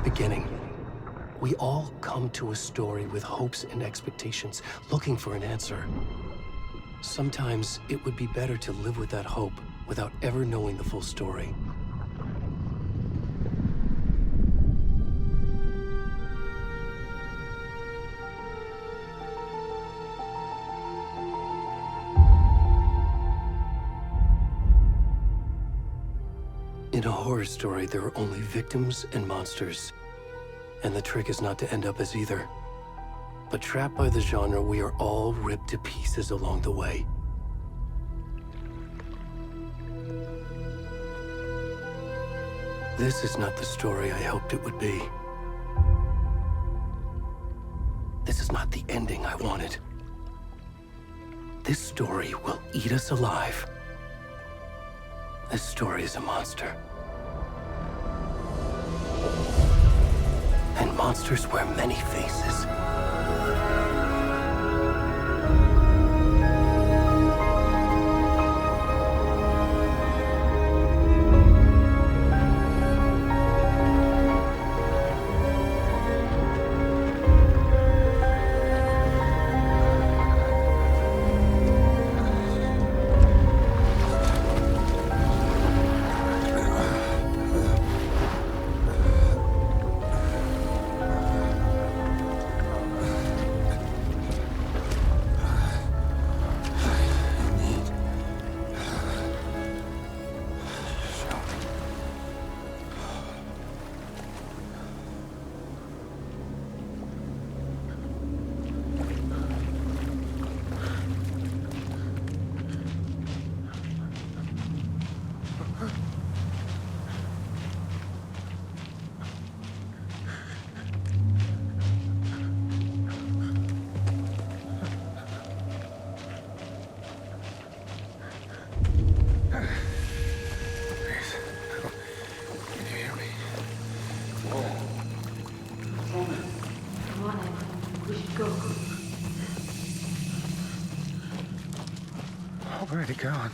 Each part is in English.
beginning. We all come to a story with hopes and expectations, looking for an answer. Sometimes it would be better to live with that hope without ever knowing the full story. In a horror story, there are only victims and monsters. And the trick is not to end up as either. But trapped by the genre, we are all ripped to pieces along the way. This is not the story I hoped it would be. This is not the ending I wanted. This story will eat us alive. This story is a monster. And monsters wear many faces. Where'd he gone?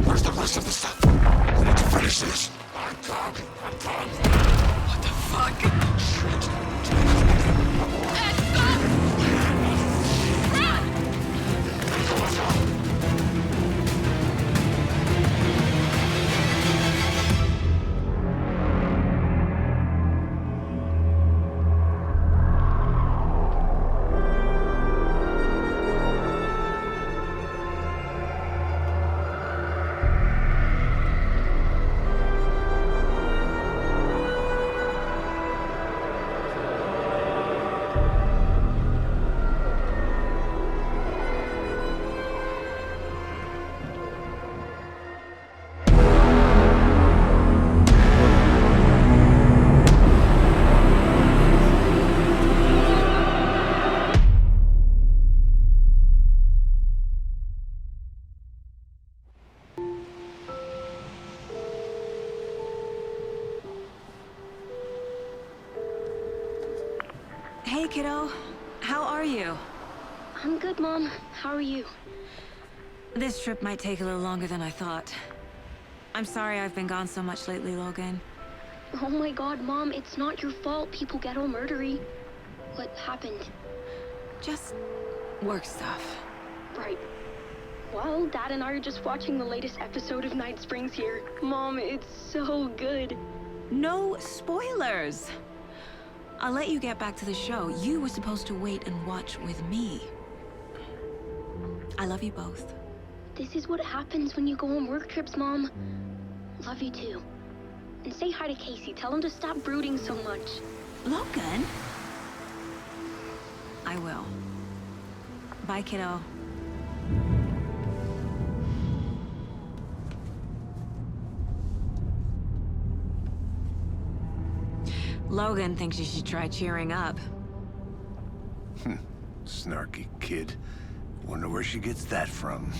Where's the rest of the stuff? We need to finish this. I'm done. What the fuck? Shit. Ed, stop! Run! Hey, kiddo. How are you? I'm good, Mom. How are you? This trip might take a little longer than I thought. I'm sorry I've been gone so much lately, Logan. Oh my god, Mom, it's not your fault people get all murdery. What happened? Just work stuff. Right. Well, Dad and I are just watching the latest episode of Night Springs here. Mom, it's so good. No spoilers! I'll let you get back to the show. You were supposed to wait and watch with me. I love you both. This is what happens when you go on work trips, Mom. Love you too. And say hi to Casey. Tell him to stop brooding so much. Logan? I will. Bye, kiddo. Logan thinks you should try cheering up. Snarky kid. Wonder where she gets that from.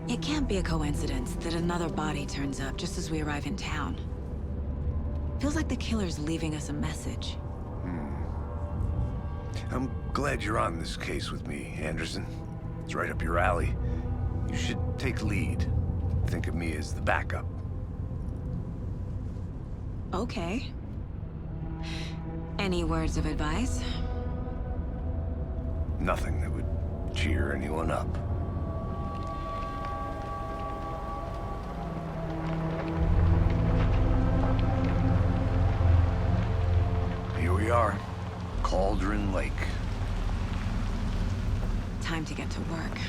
It can't be a coincidence that another body turns up just as we arrive in town. Feels like the killer's leaving us a message. I'm glad you're on this case with me, Anderson. It's right up your alley. You should take lead. Think of me as the backup. Okay. Any words of advice? Nothing that would cheer anyone up. Here we are. Cauldron Lake. Time to get to work.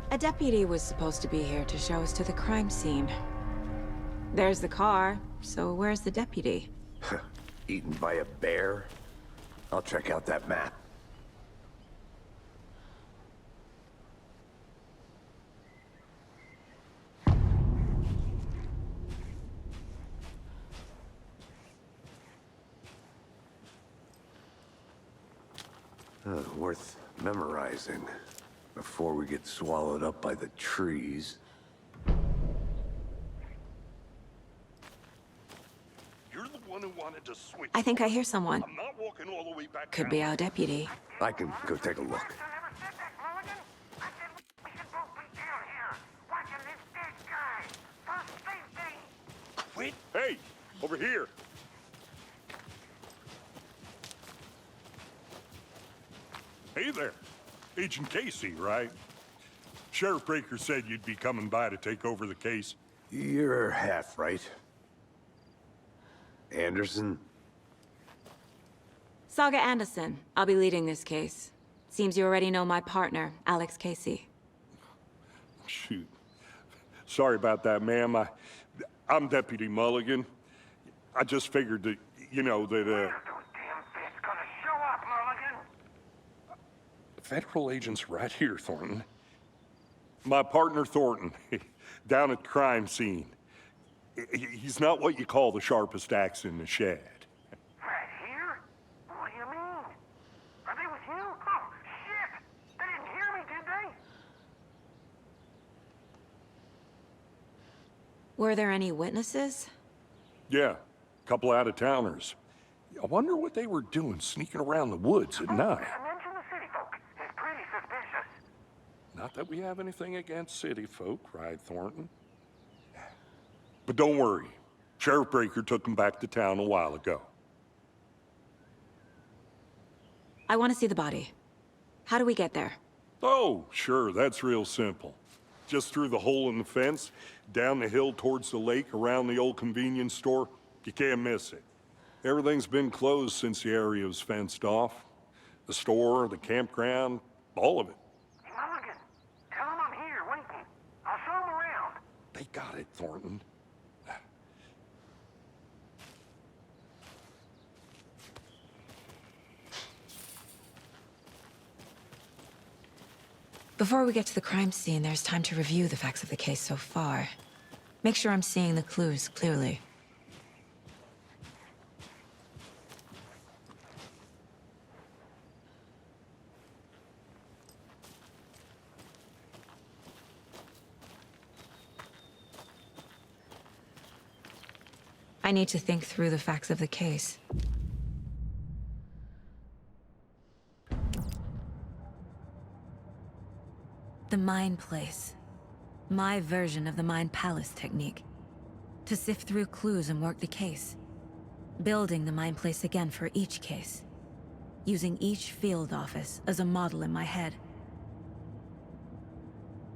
A deputy was supposed to be here to show us to the crime scene. There's the car, so where's the deputy? Eaten by a bear? I'll check out that map. Worth memorizing before we get swallowed up by the trees. You're the one who wanted to switch. I think I hear someone. I'm not walking all the way back Could down. be our deputy. I can go take a look. Quit. Hey, over here. Hey there. Agent Casey, right? Sheriff Breaker said you'd be coming by to take over the case. You're half right. Anderson? Saga Anderson. I'll be leading this case. Seems you already know my partner, Alex Casey. Shoot. Sorry about that, ma'am. I'm Deputy Mulligan. I just figured that, you know, that, Federal agent's right here, Thornton. My partner, Thornton. down at the crime scene. He's not what you call the sharpest axe in the shed. Right here? What do you mean? Are they with you? Oh, shit! They didn't hear me, did they? Were there any witnesses? Yeah, a couple out-of-towners. I wonder what they were doing sneaking around the woods at night. Mention the city folk. It's pretty suspicious. Not that we have anything against city folk, cried Thornton. But don't worry. Sheriff Breaker took them back to town a while ago. I want to see the body. How do we get there? Oh, sure, that's real simple. Just through the hole in the fence, down the hill towards the lake, around the old convenience store. You can't miss it. Everything's been closed since the area was fenced off. The store, the campground, all of it. Mulligan, tell them I'm here waiting. I'll show them around. They got it, Thornton. Before we get to the crime scene, there's time to review the facts of the case so far. Make sure I'm seeing the clues clearly. I need to think through the facts of the case. The Mind Place. My version of the Mind Palace technique. To sift through clues and work the case. Building the Mind Place again for each case. Using each field office as a model in my head.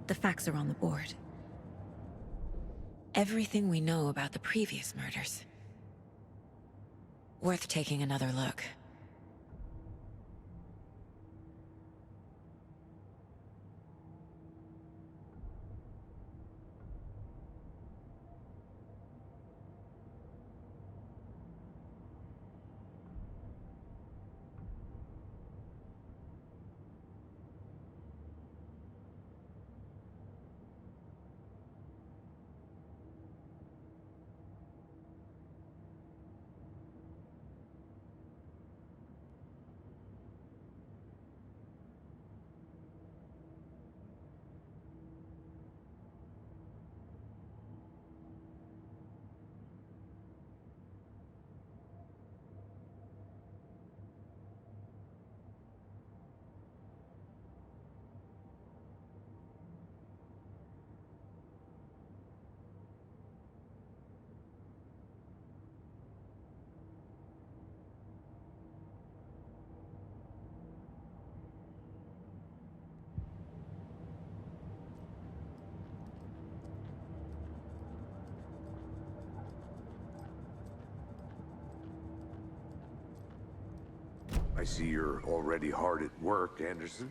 The facts are on the board. Everything we know about the previous murders. Worth taking another look. I see you're already hard at work, Anderson.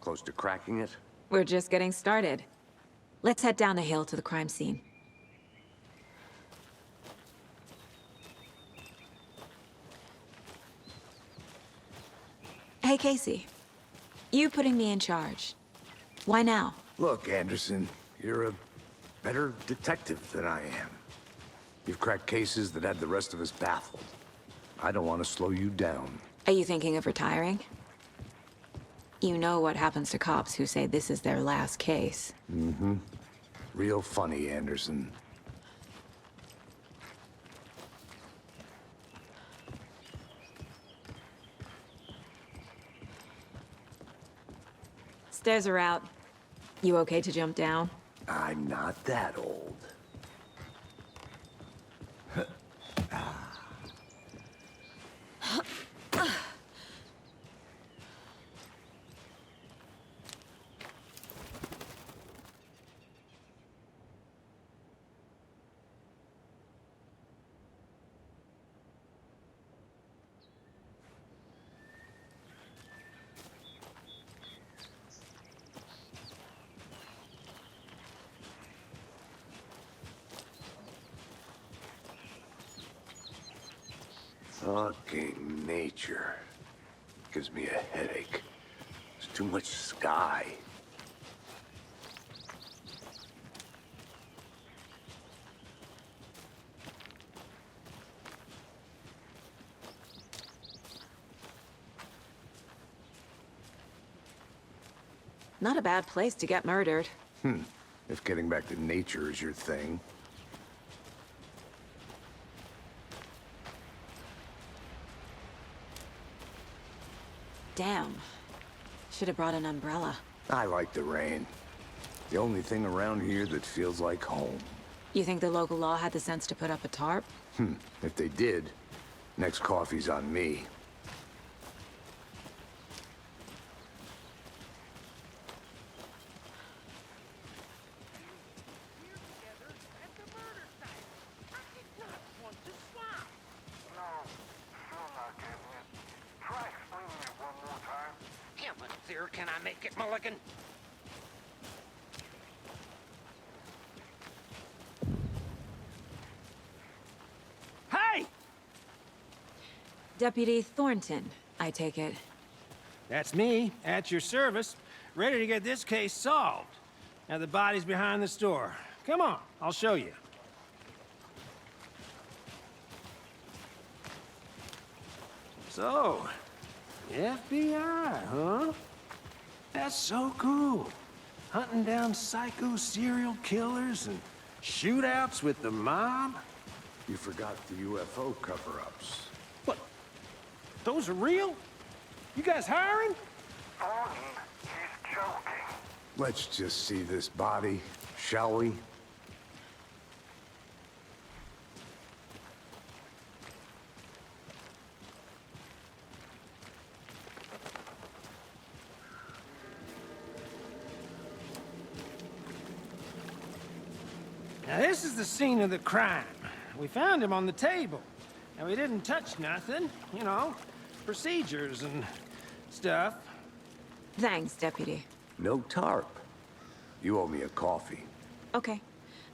Close to cracking it? We're just getting started. Let's head down the hill to the crime scene. Hey, Casey. You putting me in charge. Why now? Look, Anderson, you're a better detective than I am. You've cracked cases that had the rest of us baffled. I don't want to slow you down. Are you thinking of retiring? You know what happens to cops who say this is their last case. Mm-hmm. Real funny, Anderson. Stairs are out. You okay to jump down? I'm not that old. Fucking nature. Gives me a headache. There's too much sky. Not a bad place to get murdered. If getting back to nature is your thing. Damn. Should have brought an umbrella. I like the rain. The only thing around here that feels like home. You think the local law had the sense to put up a tarp? If they did, next coffee's on me. Can I make it, Mulligan? Hey! Deputy Thornton, I take it. That's me, at your service, ready to get this case solved. Now the body's behind the store. Come on, I'll show you. So, FBI, huh? That's so cool. Hunting down psycho serial killers and shootouts with the mob. You forgot the UFO cover-ups. What? Those are real? You guys hiring? Thornton, he's joking. Let's just see this body, shall we? Now this is the scene of the crime. We found him on the table. And we didn't touch nothing, you know, procedures and stuff. Thanks, Deputy. No tarp. You owe me a coffee. Okay.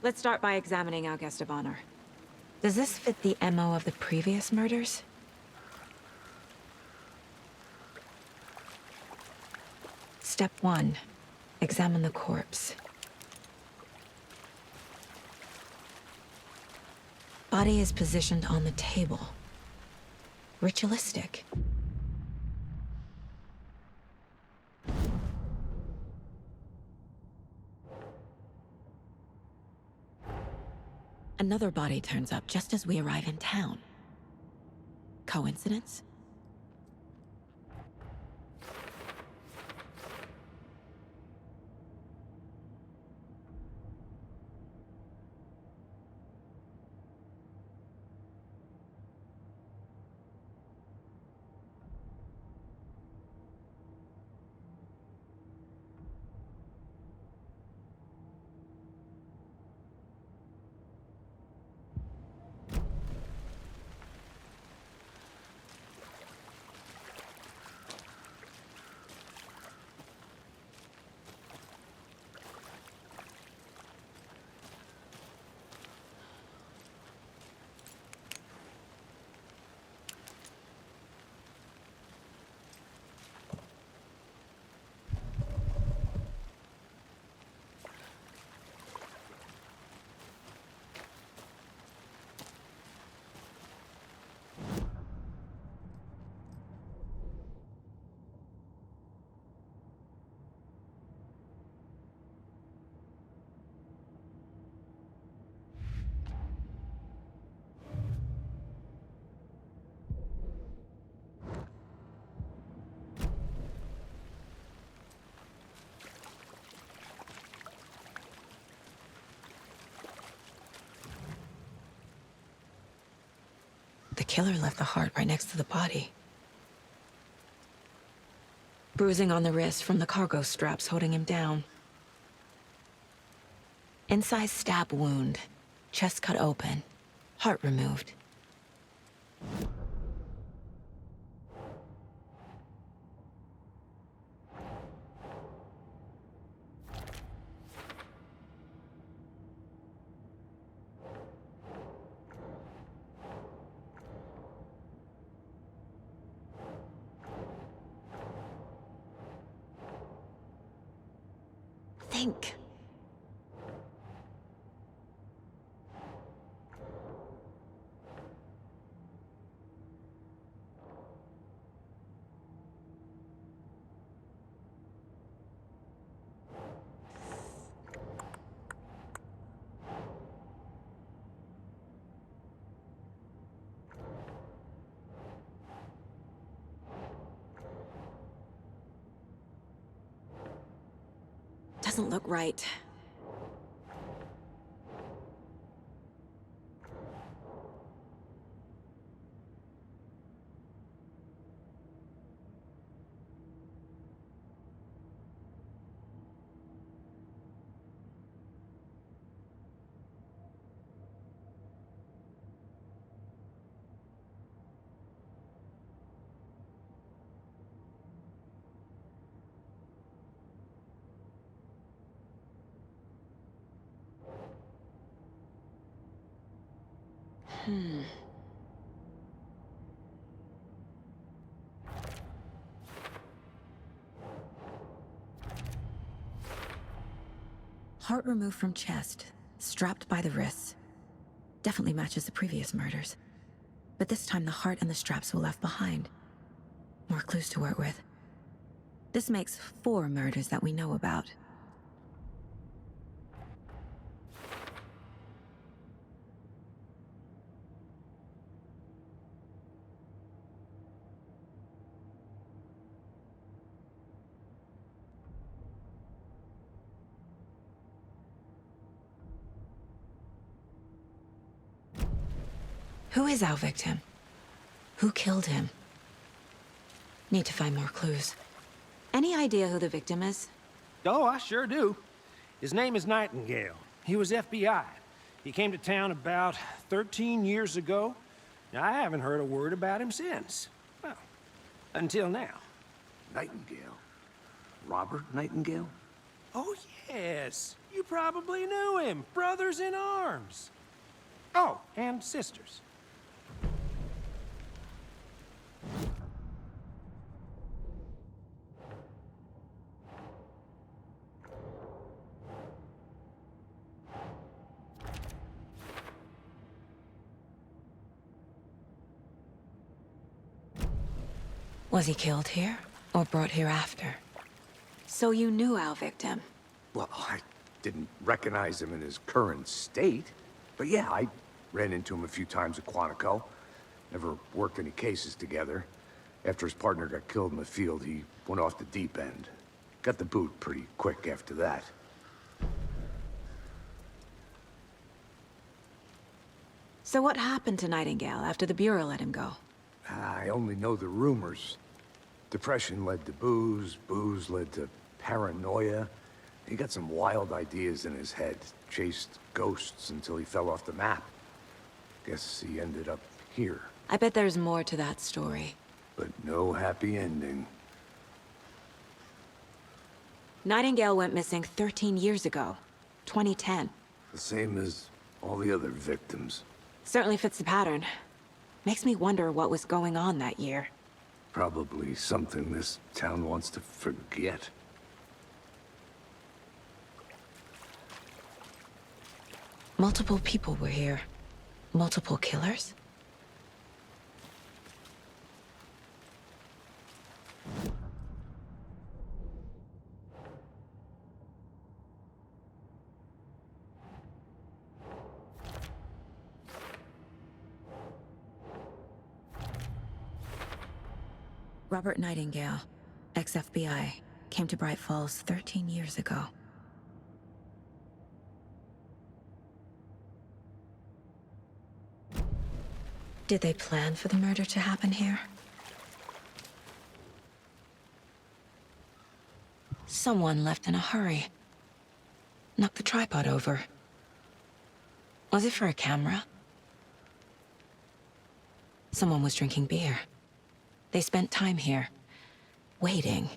Let's start by examining our guest of honor. Does this fit the MO of the previous murders? Step 1. Examine the corpse. Body is positioned on the table. Ritualistic. Another body turns up just as we arrive in town. Coincidence? The killer left the heart right next to the body. Bruising on the wrist from the cargo straps holding him down. Incised stab wound. Chest cut open. Heart removed. Think. doesn't look right. Heart removed from chest, strapped by the wrists. Definitely matches the previous murders. But this time the heart and the straps were left behind. More clues to work with. This makes 4 murders that we know about. Who is our victim? Who killed him? Need to find more clues. Any idea who the victim is? Oh, I sure do. His name is Nightingale. He was FBI. He came to town about 13 years ago. Now, I haven't heard a word about him since. Well, until now. Nightingale? Robert Nightingale? Oh, yes. You probably knew him. Brothers in arms. Oh, and sisters. Was he killed here, or brought here after? So you knew our victim. Well, I didn't recognize him in his current state. But yeah, I ran into him a few times at Quantico. Never worked any cases together. After his partner got killed in the field, he went off the deep end. Got the boot pretty quick after that. So what happened to Nightingale after the Bureau let him go? I only know the rumors. Depression led to booze, booze led to paranoia. He got some wild ideas in his head, chased ghosts until he fell off the map. Guess he ended up here, I bet there's more to that story. but no happy ending. Nightingale went missing 13 years ago, 2010. The same as all the other victims. Certainly fits the pattern. Makes me wonder what was going on that year. Probably something this town wants to forget. Multiple people were here. Multiple killers? Robert Nightingale, ex-FBI, came to Bright Falls 13 years ago. Did they plan for the murder to happen here? Someone left in a hurry. Knocked the tripod over. Was it for a camera? Someone was drinking beer. They spent time here, waiting.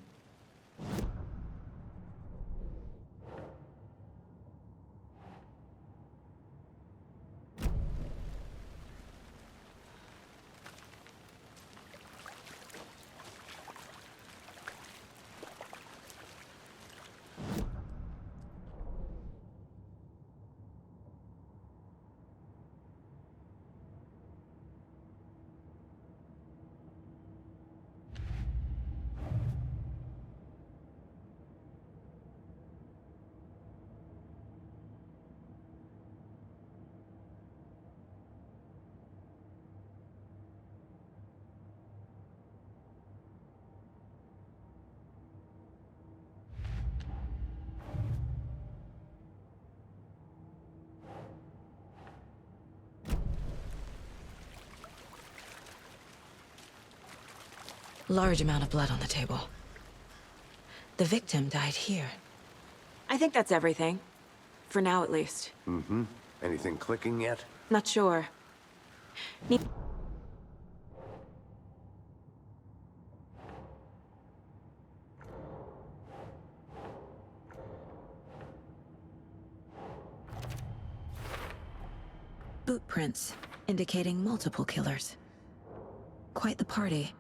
Large amount of blood on the table. The victim died here. I think that's everything. For now, at least. Mm-hmm. Anything clicking yet? Not sure. Need Boot prints, indicating multiple killers. Quite the party.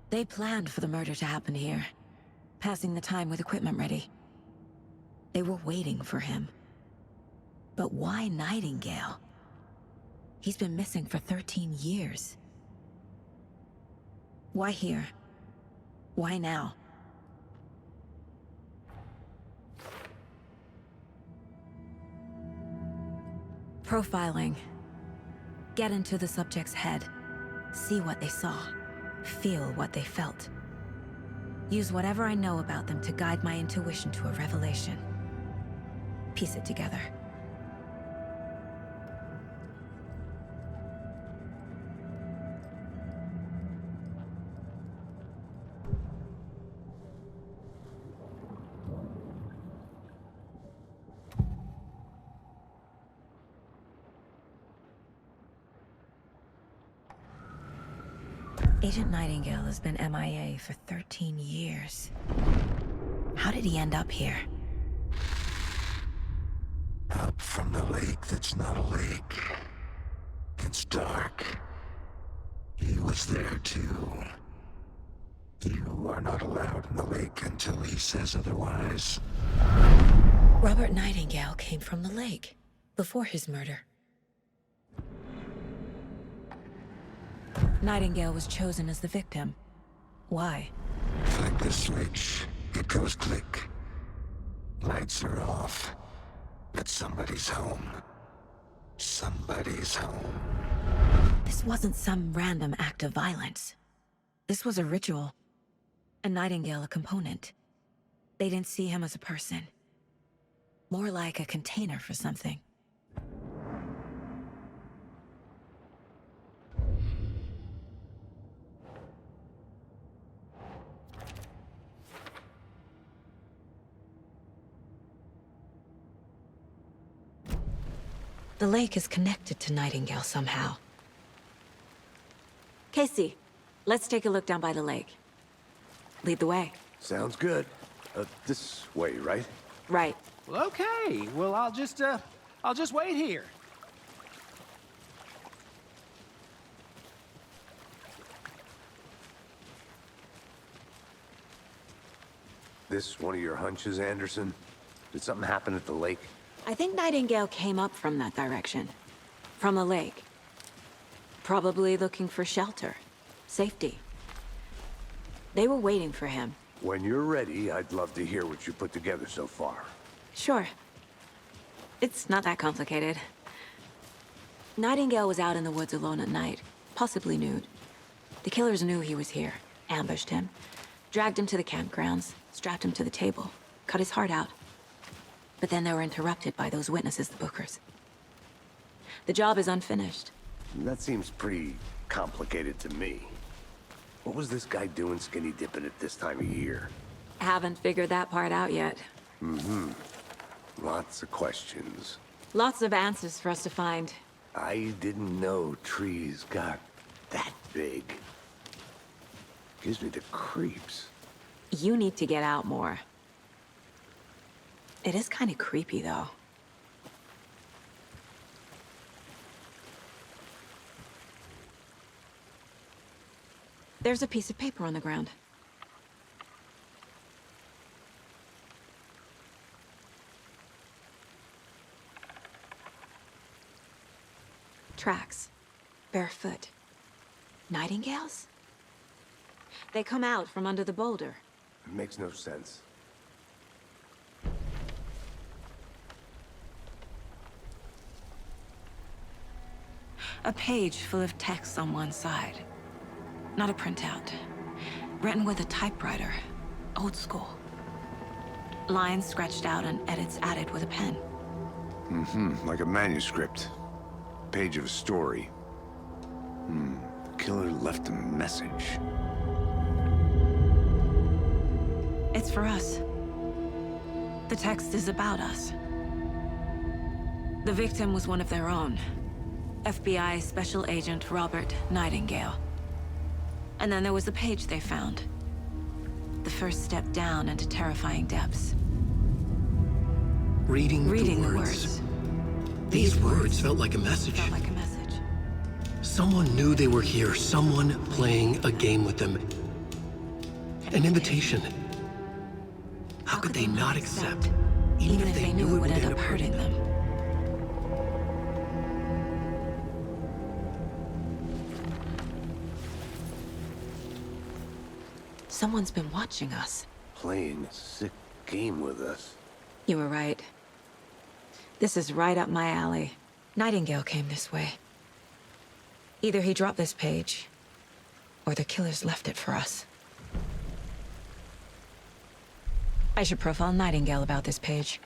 They planned for the murder to happen here, passing the time with equipment ready. They were waiting for him. But why Nightingale? He's been missing for 13 years. Why here? Why now? Profiling. Get into the subject's head. See what they saw. Feel what they felt. Use whatever I know about them to guide my intuition to a revelation. Piece it together. Agent Nightingale has been MIA for 13 years. How did he end up here? Up from the lake that's not a lake. It's dark. He was there too. You are not allowed in the lake until he says otherwise. Robert Nightingale came from the lake, before his murder. Nightingale was chosen as the victim. Why? Flick the switch. It goes click. Lights are off. But somebody's home. Somebody's home. This wasn't some random act of violence. This was a ritual. And Nightingale a component. They didn't see him as a person. More like a container for something. The lake is connected to Nightingale somehow. Casey, let's take a look down by the lake. Lead the way. Sounds good. This way, right? Right. Well, okay. Well, I'll just wait here. This one of your hunches, Anderson? Did something happen at the lake? I think Nightingale came up from that direction. From the lake. Probably looking for shelter. Safety. They were waiting for him. When you're ready, I'd love to hear what you put together so far. Sure. It's not that complicated. Nightingale was out in the woods alone at night, possibly nude. The killers knew he was here, ambushed him, dragged him to the campgrounds, strapped him to the table, cut his heart out. But then they were interrupted by those witnesses, the Bookers. The job is unfinished. That seems pretty complicated to me. What was this guy doing skinny dipping at this time of year? Haven't figured that part out yet. Mm-hmm. Lots of questions. Lots of answers for us to find. I didn't know trees got that big. Gives me the creeps. You need to get out more. It is kind of creepy, though. There's a piece of paper on the ground. Tracks. Barefoot. Nightingales? They come out from under the boulder. It makes no sense. A page full of text on one side. Not a printout. Written with a typewriter. Old school. Lines scratched out and edits added with a pen. Like a manuscript. Page of a story. The killer left a message. It's for us. The text is about us. The victim was one of their own. FBI Special Agent Robert Nightingale. And then there was the page they found. The first step down into terrifying depths. Reading the the words. These words felt like a message. Felt like a message. Someone knew they were here, someone playing a game with them. An invitation. How could they not accept, even if they knew it would end up hurting them? Someone's been watching us. Playing a sick game with us. You were right. This is right up my alley. Nightingale came this way. Either he dropped this page, or the killers left it for us. I should profile Nightingale about this page.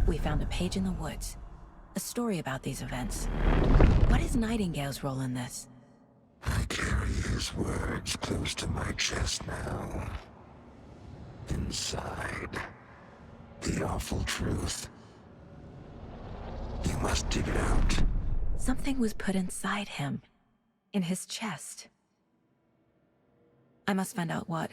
We found a page in the woods. A story about these events. What is Nightingale's role in this? I carry his words close to my chest now. Inside, the awful truth. You must dig it out. Something was put inside him. In his chest. I must find out what.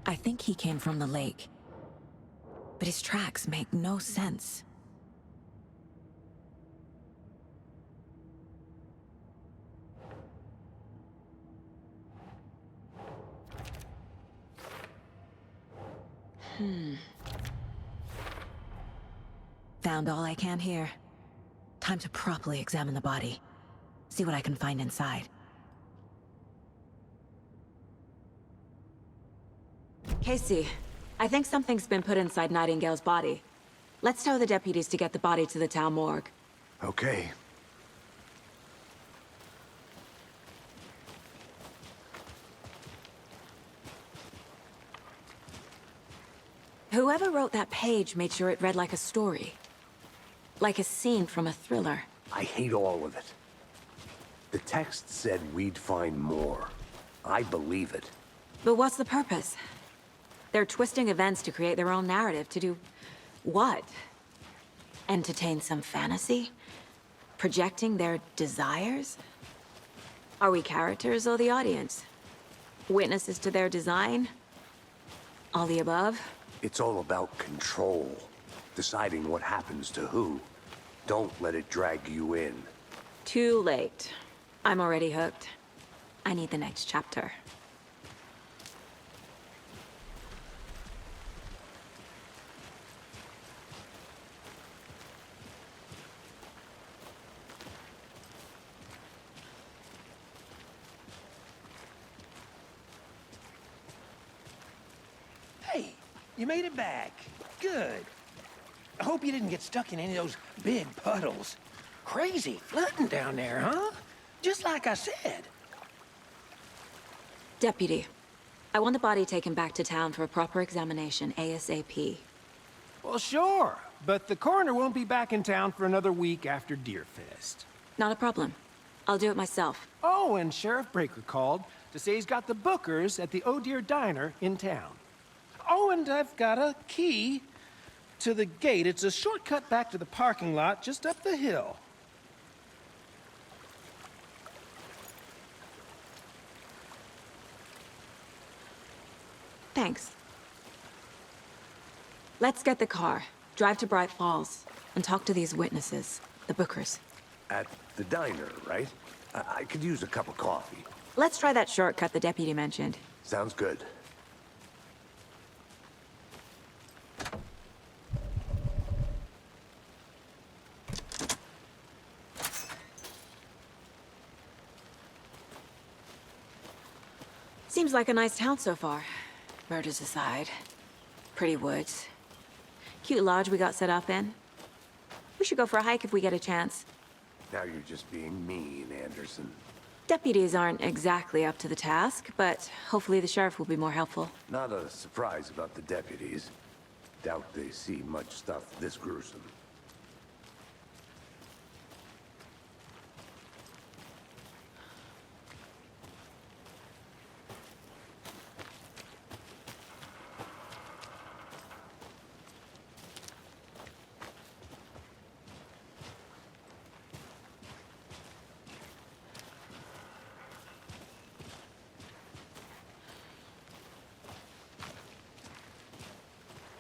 I think he came from the lake. But his tracks make no sense. Found all I can here. Time to properly examine the body. See what I can find inside. Casey, I think something's been put inside Nightingale's body. Let's tell the deputies to get the body to the town morgue. Okay. Whoever wrote that page made sure it read like a story. Like a scene from a thriller. I hate all of it. The text said we'd find more. I believe it. But what's the purpose? They're twisting events to create their own narrative to do what? Entertain some fantasy? Projecting their desires? Are we characters or the audience? Witnesses to their design? All the above? It's all about control. Deciding what happens to who. Don't let it drag you in. Too late. I'm already hooked. I need the next chapter. Hey, you made it back. Good. I hope you didn't get stuck in any of those big puddles. Crazy flooding down there, huh? Just like I said. Deputy, I want the body taken back to town for a proper examination, ASAP. Well, sure. But the coroner won't be back in town for another week after Deerfest. Not a problem. I'll do it myself. Oh, and Sheriff Breaker called to say he's got the Bookers at the Oh Dear Diner in town. Oh, and I've got a key to the gate. It's a shortcut back to the parking lot just up the hill. Thanks. Let's get the car, drive to Bright Falls, and talk to these witnesses, the Bookers. At the diner, right? I could use a cup of coffee. Let's try that shortcut the deputy mentioned. Sounds good. Seems like a nice town so far. Murders aside. Pretty woods. Cute lodge we got set up in. We should go for a hike if we get a chance. Now you're just being mean, Anderson. Deputies aren't exactly up to the task, but hopefully the sheriff will be more helpful. Not a surprise about the deputies. Doubt they see much stuff this gruesome.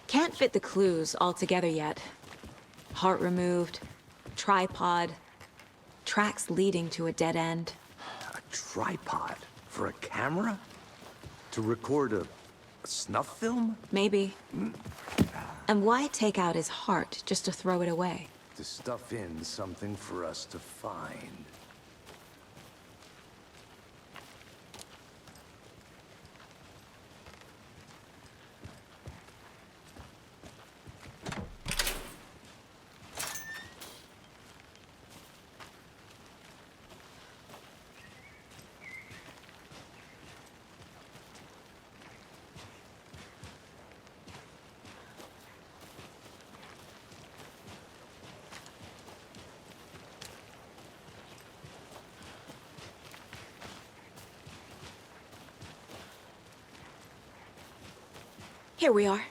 Can't fit the clues all together yet. Heart removed, tripod, tracks leading to a dead end. A tripod? For a camera? To record a snuff film? Maybe. And why take out his heart just to throw it away? To stuff in something for us to find. Here we are.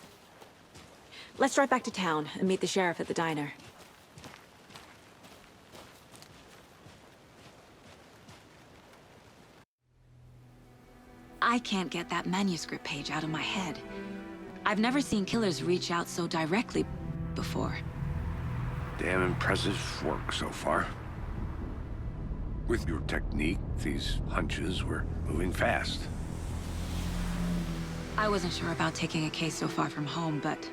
Let's drive back to town and meet the sheriff at the diner. I can't get that manuscript page out of my head. I've never seen killers reach out so directly before. Damn impressive work so far. With your technique, these hunches were moving fast. I wasn't sure about taking a case so far from home, but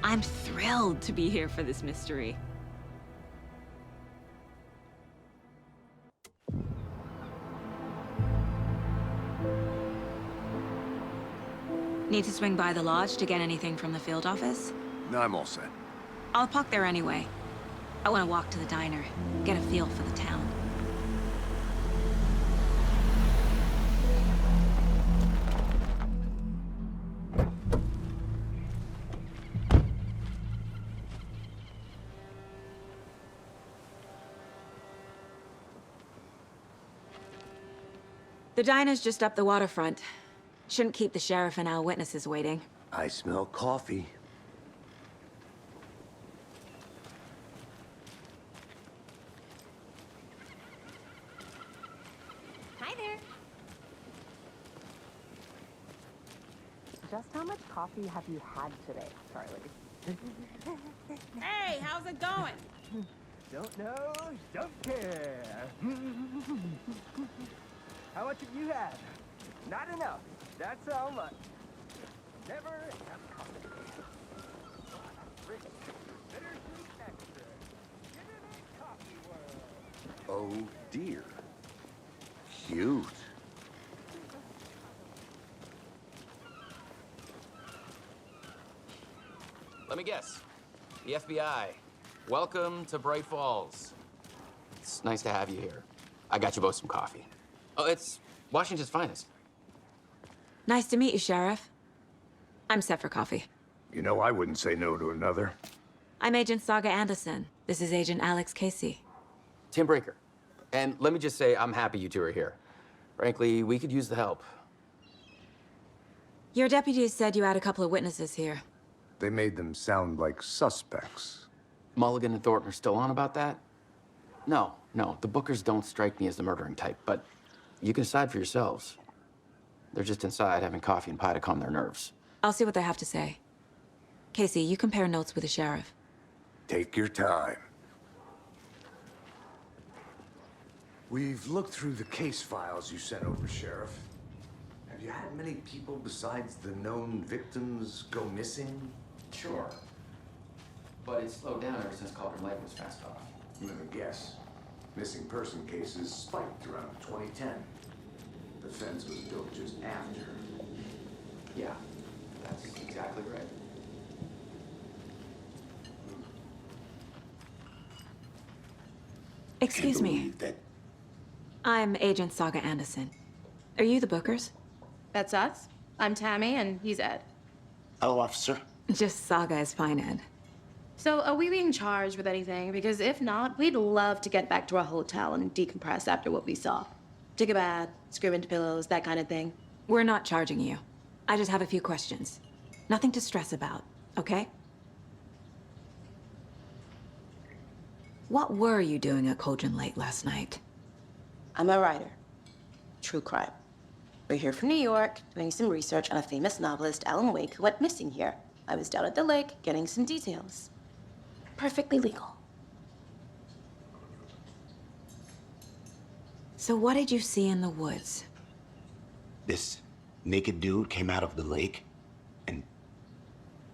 I'm thrilled to be here for this mystery. Need to swing by the lodge to get anything from the field office? No, I'm all set. I'll park there anyway. I want to walk to the diner, get a feel for the town. The diner's just up the waterfront. Shouldn't keep the sheriff and our witnesses waiting. I smell coffee. Hi there. Just how much coffee have you had today, Charlie? Hey, how's it going? Don't know, don't care. How much have you had? Not enough. That's how much. Never enough coffee. Bittersweet extra. Give it a coffee world. Oh dear. Cute. Let me guess. The FBI. Welcome to Bright Falls. It's nice to have you here. I got you both some coffee. Oh, it's Washington's finest. Nice to meet you, Sheriff. I'm set for coffee. You know, I wouldn't say no to another. I'm Agent Saga Anderson. This is Agent Alex Casey. Tim Breaker. And let me just say, I'm happy you two are here. Frankly, we could use the help. Your deputies said you had a couple of witnesses here. They made them sound like suspects. Mulligan and Thornton are still on about that? No, the Bookers don't strike me as the murdering type, but you can decide for yourselves. They're just inside having coffee and pie to calm their nerves. I'll see what they have to say. Casey, you compare notes with the sheriff. Take your time. We've looked through the case files you sent over, Sheriff. Have you had many people besides the known victims go missing? Sure. But it's slowed down ever since Calder Lake was fast off. Let me guess. Missing person cases spiked around 2010. The the fence was built just after. Yeah, that's exactly right. Excuse me. I'm Agent Saga Anderson. Are you the Bookers? That's us. I'm Tammy, and he's Ed. Hello, officer. Just Saga is fine, Ed. So, are we being charged with anything? Because if not, we'd love to get back to our hotel and decompress after what we saw. Take a bath, scream into pillows, that kind of thing. We're not charging you. I just have a few questions. Nothing to stress about, okay? What were you doing at Cauldron Lake last night? I'm a writer. True crime. We're here from New York, doing some research on a famous novelist, Alan Wake, who went missing here. I was down at the lake, getting some details. Perfectly legal. So what did you see in the woods? This naked dude came out of the lake, and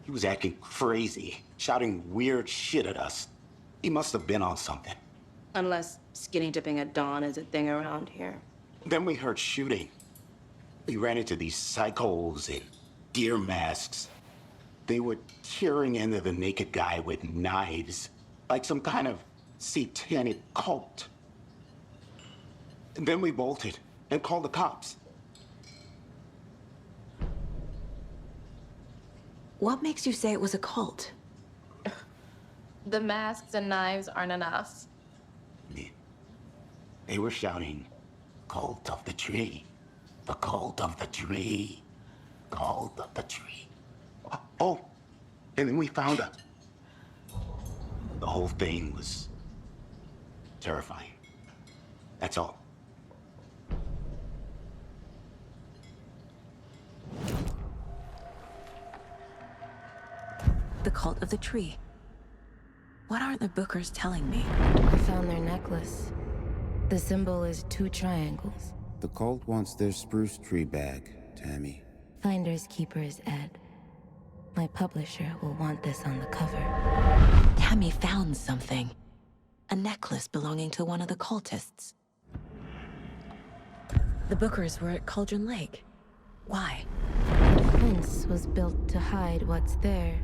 he was acting crazy, shouting weird shit at us. He must have been on something. Unless skinny dipping at dawn is a thing around here. Then we heard shooting. We ran into these psychos in deer masks. They were tearing into the naked guy with knives, like some kind of satanic cult. And then we bolted and called the cops. What makes you say it was a cult? The masks and knives aren't enough. They were shouting, "Cult of the tree, the cult of the tree, cult of the tree." Oh, and then we found her. The whole thing was terrifying. That's all. The cult of the tree. What aren't the Bookers telling me? I found their necklace. The symbol is 2 triangles. The cult wants their spruce tree back, Tammy. Finders keepers, Ed. My publisher will want this on the cover. Tammy found something. A necklace belonging to one of the cultists. The Bookers were at Cauldron Lake. Why? The fence was built to hide what's there.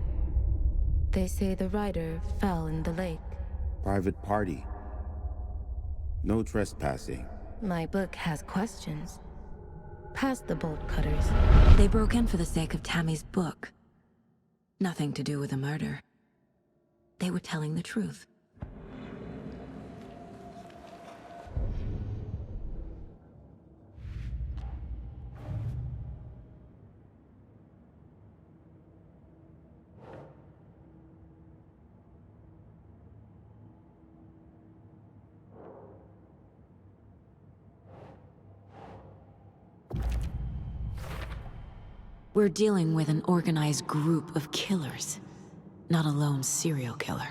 They say the writer fell in the lake. Private party. No trespassing. My book has questions. Past the bolt cutters. They broke in for the sake of Tammy's book. Nothing to do with a murder. They were telling the truth. We're dealing with an organized group of killers, not a lone serial killer.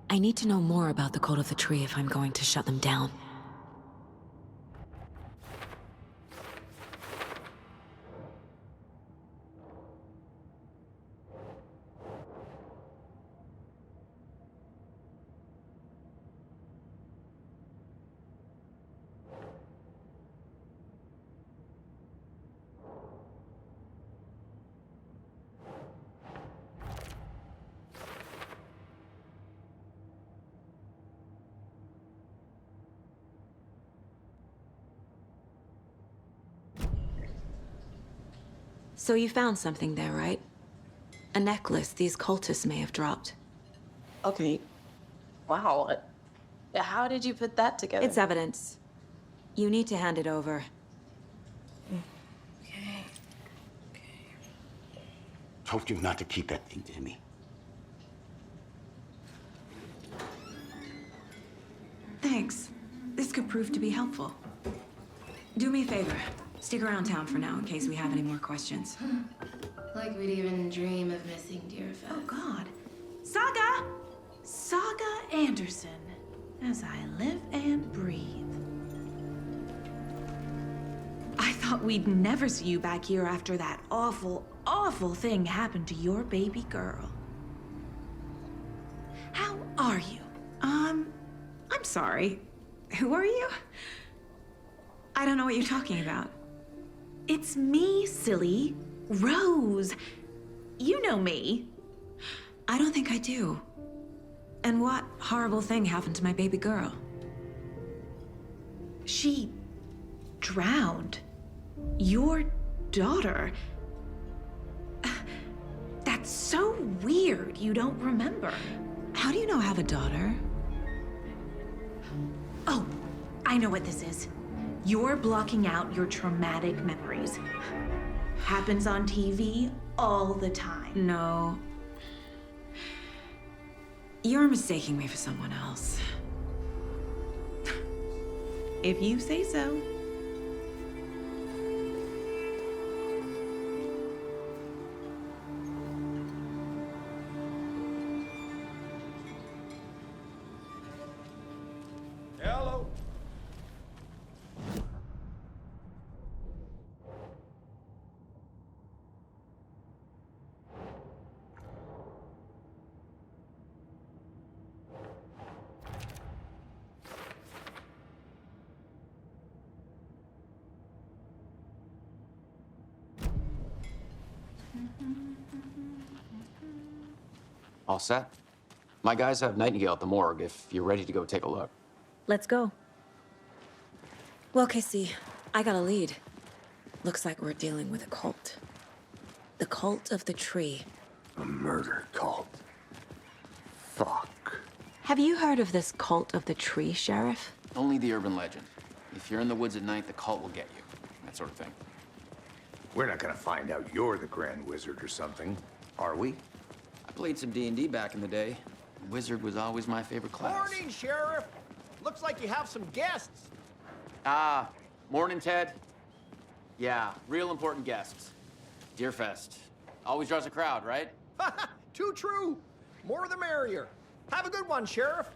I need to know more about the Cult of the Tree if I'm going to shut them down. So you found something there, right? A necklace these cultists may have dropped. Okay. Wow. How did you put that together? It's evidence. You need to hand it over. Okay. Told you not to keep that thing to me. Thanks. This could prove to be helpful. Do me a favor. Stick around town for now in case we have any more questions. Like we'd even dream of missing dear fellows. Oh, God. Saga! Saga Anderson. As I live and breathe. I thought we'd never see you back here after that awful, awful thing happened to your baby girl. How are you? I'm sorry. Who are you? I don't know what you're talking about. It's me, silly. Rose. You know me. I don't think I do. And what horrible thing happened to my baby girl? She drowned. Your daughter. That's so weird you don't remember. How do you know I have a daughter? Oh, I know what this is. You're blocking out your traumatic memories. Happens on TV all the time. No. You're mistaking me for someone else. If you say so. Hello. All set? My guys have Nightingale at the morgue if you're ready to go take a look. Let's go. Well, Casey, I got a lead. Looks like we're dealing with a cult. The cult of the tree. A murder cult. Fuck. Have you heard of this cult of the tree, Sheriff? Only the urban legend. If you're in the woods at night, the cult will get you. That sort of thing. We're not gonna find out you're the Grand Wizard or something, are we? I played some D&D back in the day. Wizard was always my favorite class. Morning, Sheriff. Looks like you have some guests. Ah, morning, Ted. Yeah, real important guests. Deerfest. Always draws a crowd, right? Too true. More the merrier. Have a good one, Sheriff.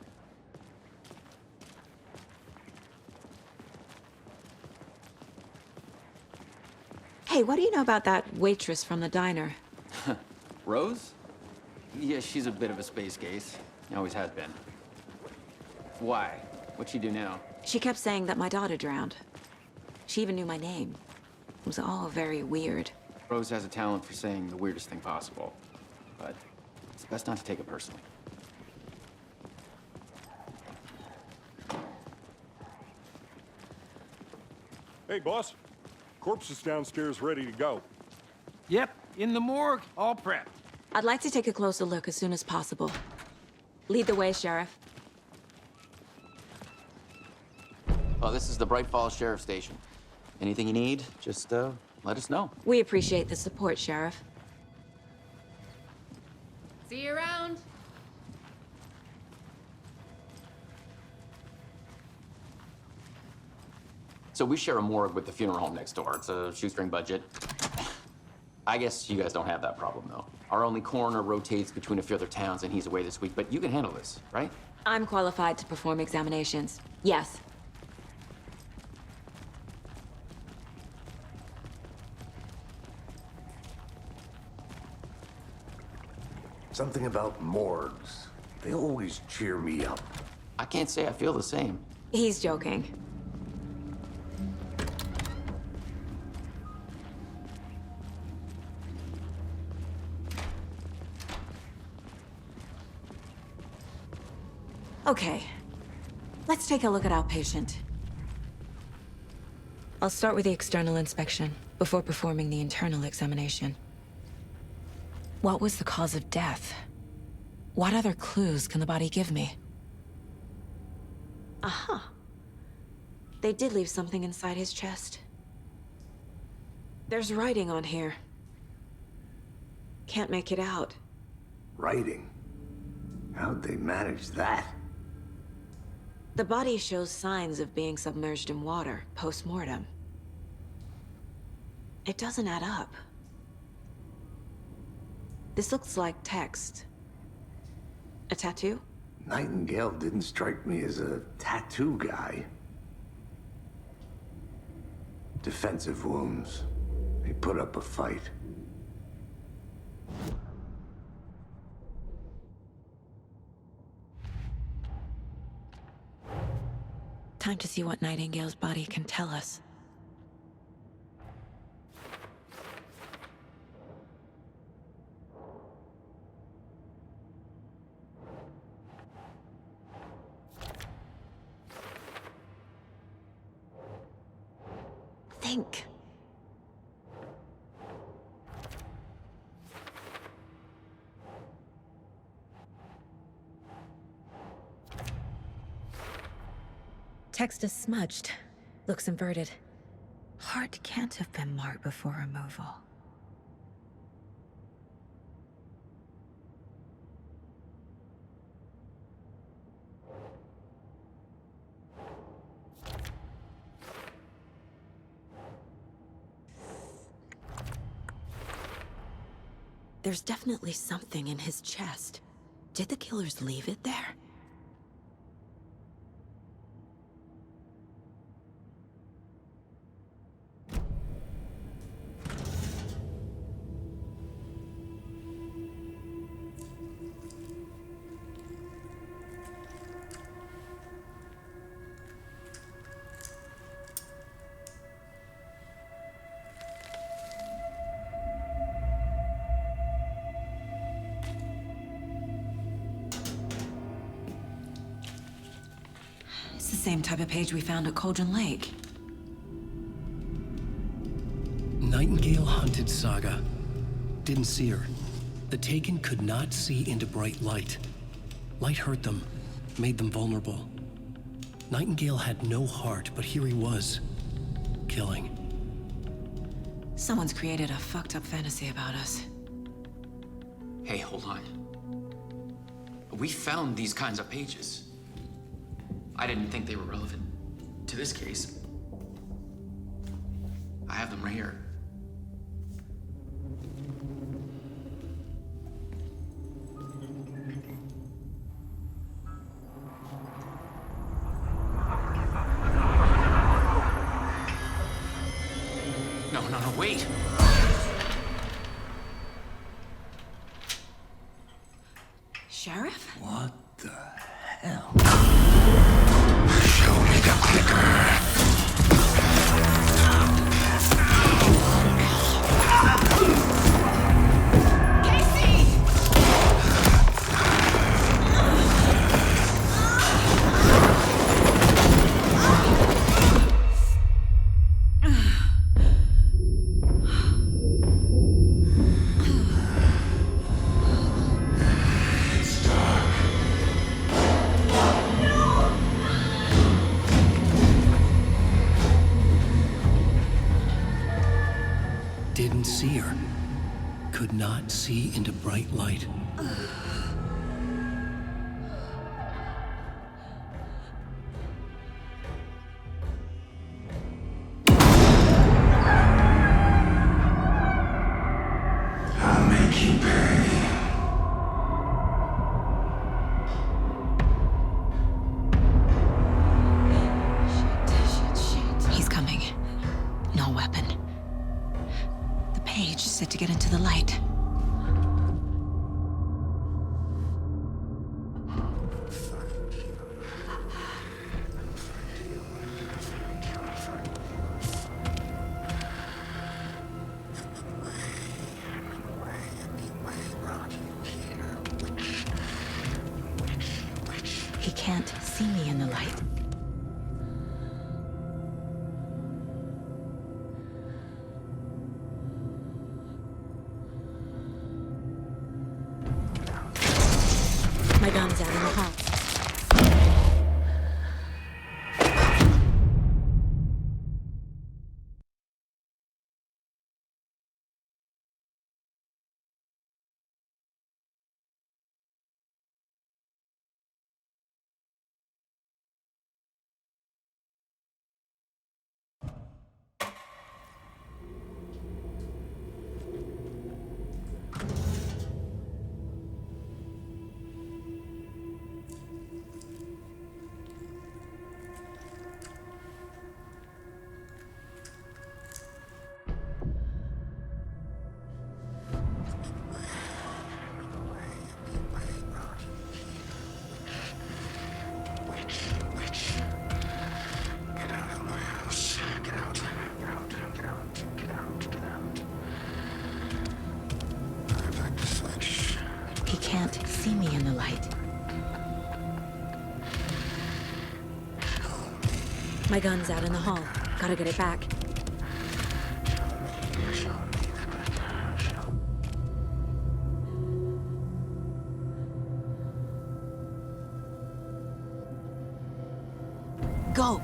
Hey, what do you know about that waitress from the diner? Rose? Yeah, she's a bit of a space case. Always has been. Why? What'd she do now? She kept saying that my daughter drowned. She even knew my name. It was all very weird. Rose has a talent for saying the weirdest thing possible. But it's best not to take it personally. Hey, boss. Corpse is downstairs ready to go. Yep, in the morgue, all prepped. I'd like to take a closer look as soon as possible. Lead the way, Sheriff. Oh, this is the Bright Falls Sheriff Station. Anything you need, just let us know. We appreciate the support, Sheriff. See you around. So we share a morgue with the funeral home next door. It's a shoestring budget. I guess you guys don't have that problem, though. Our only coroner rotates between a few other towns, and he's away this week. But you can handle this, right? I'm qualified to perform examinations. Yes. Something about morgues. They always cheer me up. I can't say I feel the same. He's joking. Okay, let's take a look at our patient. I'll start with the external inspection before performing the internal examination. What was the cause of death? What other clues can the body give me? Aha. They did leave something inside his chest. There's writing on here. Can't make it out. Writing? How'd they manage that? The body shows signs of being submerged in water post-mortem. It doesn't add up. This looks like text. A tattoo? Nightingale didn't strike me as a tattoo guy. Defensive wounds. He put up a fight. Time to see what Nightingale's body can tell us. Think. Text is smudged. Looks inverted. Heart can't have been marked before removal. There's definitely something in his chest. Did the killers leave it there? It's the same type of page we found at Cauldron Lake. Nightingale hunted Saga. Didn't see her. The Taken could not see into bright light. Light hurt them, made them vulnerable. Nightingale had no heart, but here he was, killing. Someone's created a fucked up fantasy about us. Hey, hold on. We found these kinds of pages. I didn't think they were relevant to this case. I have them right here. No, wait! Sheriff? What the hell? Show me the clicker. Didn't see her. Could not see into bright light. I'll make you pay. He's coming. No weapon. The page said to get into the light. He can't see me in the light. My gun's out in the hall. can't see me in the light. My gun's out in the hall. Gotta get it back. Go!